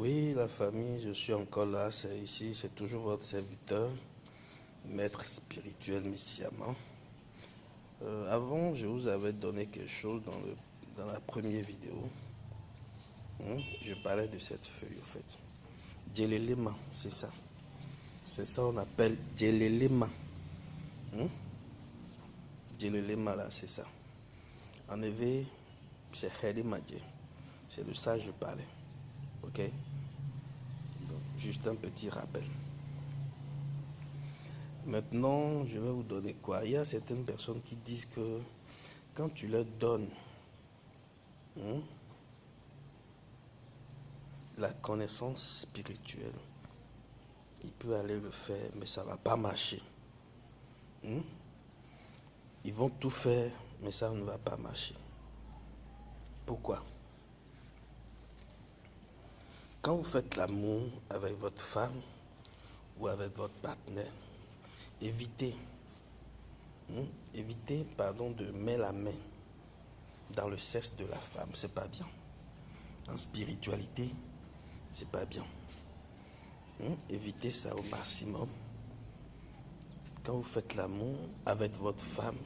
Oui, la famille, je suis encore là, c'est ici, c'est toujours votre serviteur, maître spirituel messiaman. Avant, je vous avais donné quelque chose dans la première vidéo. Je parlais de cette feuille, au fait. Djelelema, c'est ça. C'est ça on appelle Djelelema. Djelelema, là, c'est ça. En effet, c'est Hedi Madje. C'est de ça que je parlais. Ok? Donc, juste un petit rappel. Maintenant, je vais vous donner quoi? Il y a certaines personnes qui disent que quand tu leur donnes la connaissance spirituelle, ils peuvent aller le faire, mais ça ne va pas marcher. Ils vont tout faire, mais ça ne va pas marcher. Pourquoi? Quand vous faites l'amour avec votre femme ou avec votre partenaire, évitez, de mettre la main dans le sexe de la femme, c'est pas bien. En spiritualité, c'est pas bien. Évitez ça au maximum. Quand vous faites l'amour avec votre femme,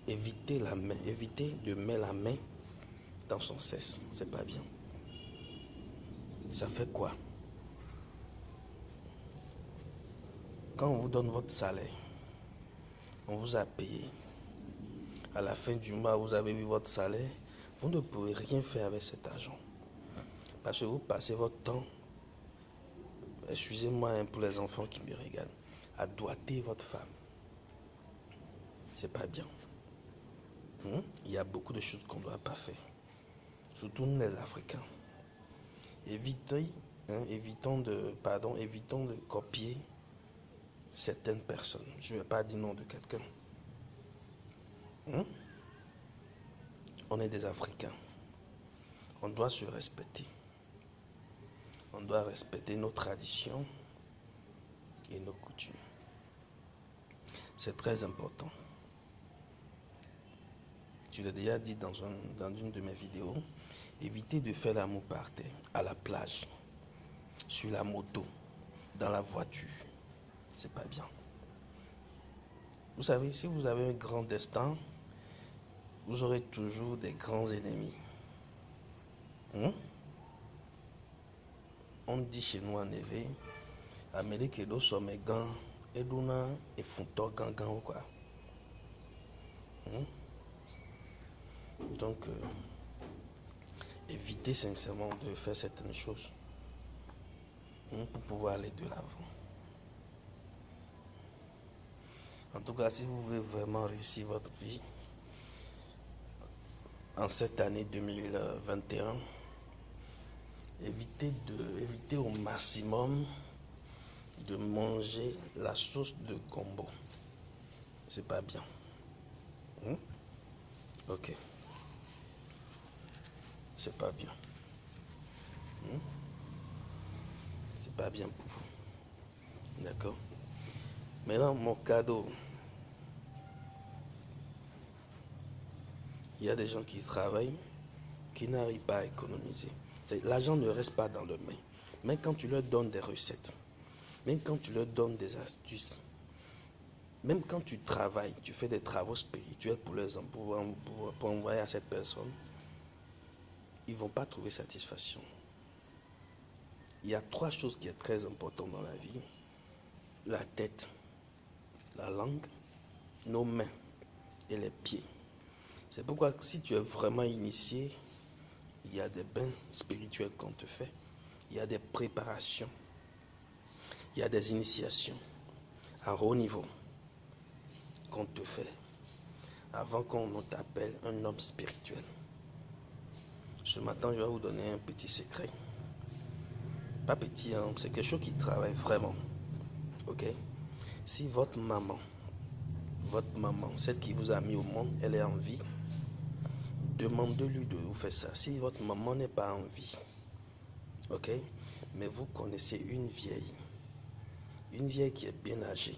évitez de mettre la main dans son sexe, c'est pas bien. Ça fait quoi? Quand on vous donne votre salaire, on vous a payé. À la fin du mois, vous avez vu votre salaire, vous ne pouvez rien faire avec cet argent. Parce que vous passez votre temps, excusez-moi pour les enfants qui me regardent, à doiter votre femme. C'est pas bien. Il y a beaucoup de choses qu'on ne doit pas faire. Surtout nous les Africains. Évitons de copier certaines personnes. Je ne vais pas dire nom de quelqu'un. On est des Africains. On doit se respecter. On doit respecter nos traditions et nos coutumes. C'est très important. Je l'ai déjà dit dans une de mes vidéos. Évitez de faire l'amour par terre, à la plage, sur la moto, dans la voiture. C'est pas bien. Vous savez, si vous avez un grand destin, vous aurez toujours des grands ennemis. On dit chez nous en effet, Amérique et d'autres sommes gants, et d'una et funto gangan ou quoi. Donc, évitez sincèrement de faire certaines choses pour pouvoir aller de l'avant. En tout cas, si vous voulez vraiment réussir votre vie en cette année 2021, évitez au maximum de manger la sauce de gombo. C'est pas bien. Ok. C'est pas bien. C'est pas bien pour vous. D'accord? Maintenant, mon cadeau. Il y a des gens qui travaillent, qui n'arrivent pas à économiser. L'argent ne reste pas dans leurs mains. Même quand tu leur donnes des recettes, même quand tu leur donnes des astuces, même quand tu travailles, tu fais des travaux spirituels pour envoyer à cette personne, ils ne vont pas trouver satisfaction. Il y a 3 choses qui sont très importantes dans la vie. La tête, la langue, nos mains et les pieds. C'est pourquoi si tu es vraiment initié, il y a des bains spirituels qu'on te fait. Il y a des préparations. Il y a des initiations à haut niveau qu'on te fait avant qu'on t'appelle un homme spirituel. Ce matin, je vais vous donner un petit secret. Pas petit, hein, c'est quelque chose qui travaille vraiment. Ok? Si votre maman, celle qui vous a mis au monde, elle est en vie, demandez-lui de vous faire ça. Si votre maman n'est pas en vie, ok? Mais vous connaissez une vieille qui est bien âgée,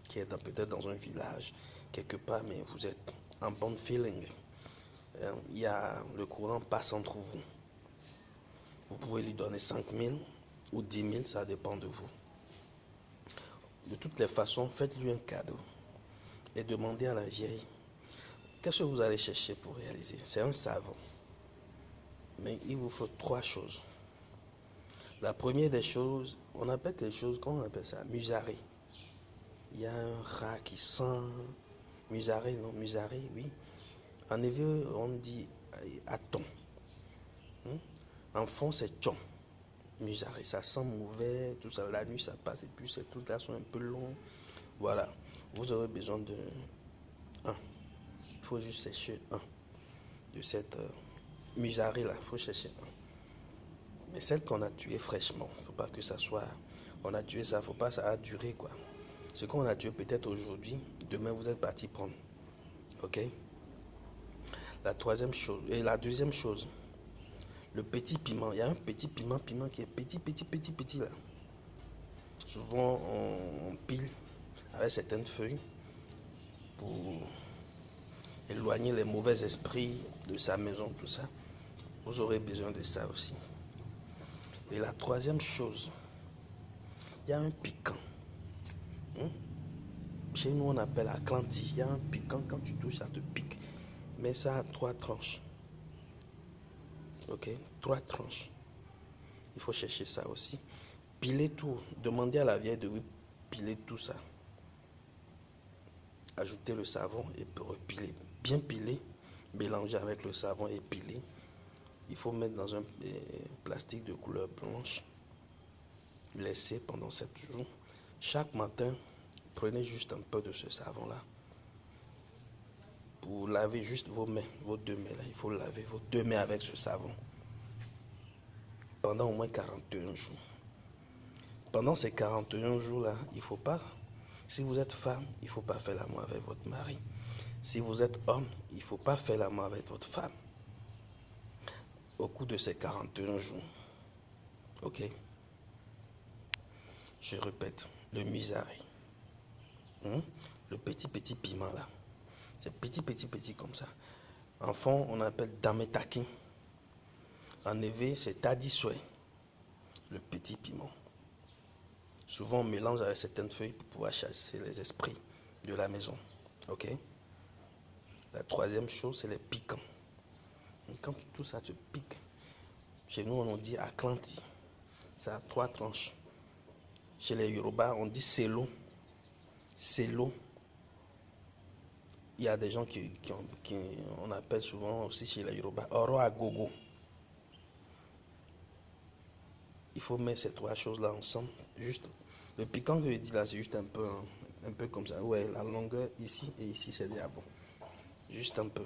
qui est peut-être dans un village, quelque part, mais vous êtes en bon feeling. Le courant passe entre vous. Vous pouvez lui donner 5 000 ou 10 000, ça dépend de vous. De toutes les façons, faites-lui un cadeau et demandez à la vieille, qu'est-ce que vous allez chercher pour réaliser? C'est un savon. Mais il vous faut 3 choses. La première des choses, on appelle quelque chose, comment on appelle ça? Musaré. Il y a un rat qui sent... Musaré, non, musaré, oui. En hébreu, on dit aton. En fond, c'est tchon. Musaré, ça sent mauvais, tout ça. La nuit, ça passe et puis ces trucs-là sont un peu longs. Voilà. Vous aurez besoin de 1. Il faut juste chercher 1 de cette musaré-là. Il faut chercher 1. Mais celle qu'on a tuée fraîchement, il ne faut pas que ça soit... On a tué ça, il ne faut pas que ça a duré, quoi. Ce qu'on a tué peut-être aujourd'hui, demain vous êtes parti prendre. Ok? La troisième chose, et la deuxième chose, le petit piment. Il y a un petit piment qui est petit là. Souvent on pile avec certaines feuilles pour éloigner les mauvais esprits de sa maison, tout ça. Vous aurez besoin de ça aussi. Et la troisième chose, il y a un piquant. Chez nous, on appelle à clanty. Il y a un piquant, quand tu touches, ça te pique. Mais ça a 3 tranches. Ok? 3 tranches. Il faut chercher ça aussi. Piler tout. Demandez à la vieille de lui piler tout ça. Ajoutez le savon et repiler. Bien piler. Mélanger avec le savon et piler. Il faut mettre dans un plastique de couleur blanche. Laisser pendant 7 jours. Chaque matin, prenez juste un peu de ce savon-là. Pour laver juste vos mains, vos 2 mains là. Il faut laver vos 2 mains avec ce savon. Pendant au moins 41 jours. Pendant ces 41 jours-là, il ne faut pas... Si vous êtes femme, il ne faut pas faire l'amour avec votre mari. Si vous êtes homme, il ne faut pas faire l'amour avec votre femme. Au cours de ces 41 jours. Ok? Je répète, le musaré. Le petit piment là. C'est petit comme ça. En fond, on appelle dametaki. En éveil, c'est tadisoué. Le petit piment. Souvent, on mélange avec certaines feuilles pour pouvoir chasser les esprits de la maison. Ok? La troisième chose, c'est les piquants. Quand tout ça te pique, chez nous, on dit aklanti. Ça a 3 tranches. Chez les Yoruba, on dit selo. Selo. Il y a des gens on appelle souvent aussi chez les Yoruba oro agogo. Il faut mettre ces 3 choses-là ensemble. Juste, le piquant que je dis là, c'est juste un peu comme ça. Ouais, la longueur ici et ici, c'est déjà bon. Juste un peu.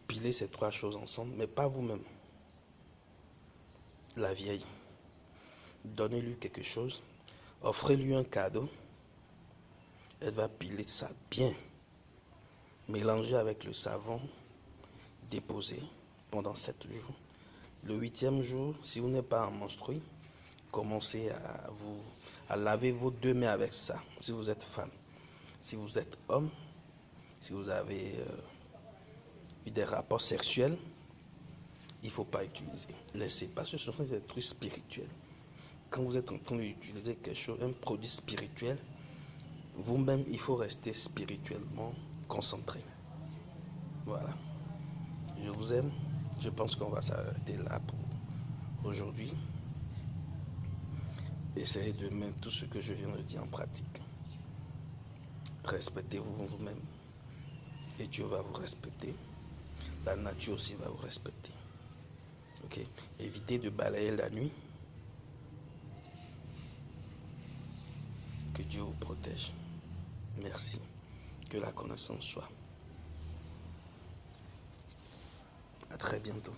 Pilez ces 3 choses ensemble, mais pas vous-même. La vieille. Donnez-lui quelque chose. Offrez-lui un cadeau. Elle va piler ça bien. Mélangez avec le savon. Déposez pendant 7 jours. Le 8e jour, si vous n'êtes pas en menstrué, commencez à laver vos 2 mains avec ça. Si vous êtes femme. Si vous êtes homme, si vous avez eu des rapports sexuels, il ne faut pas utiliser. Laissez, parce que ce sont des trucs spirituels. Quand vous êtes en train d'utiliser quelque chose, un produit spirituel, vous-même, il faut rester spirituellement concentré. Voilà. Je vous aime. Je pense qu'on va s'arrêter là pour aujourd'hui. Essayez de mettre tout ce que je viens de dire en pratique. Respectez-vous vous-même. Et Dieu va vous respecter. La nature aussi va vous respecter. Ok? Évitez de balayer la nuit. Que Dieu vous protège. Merci. Que la connaissance soit. À très bientôt.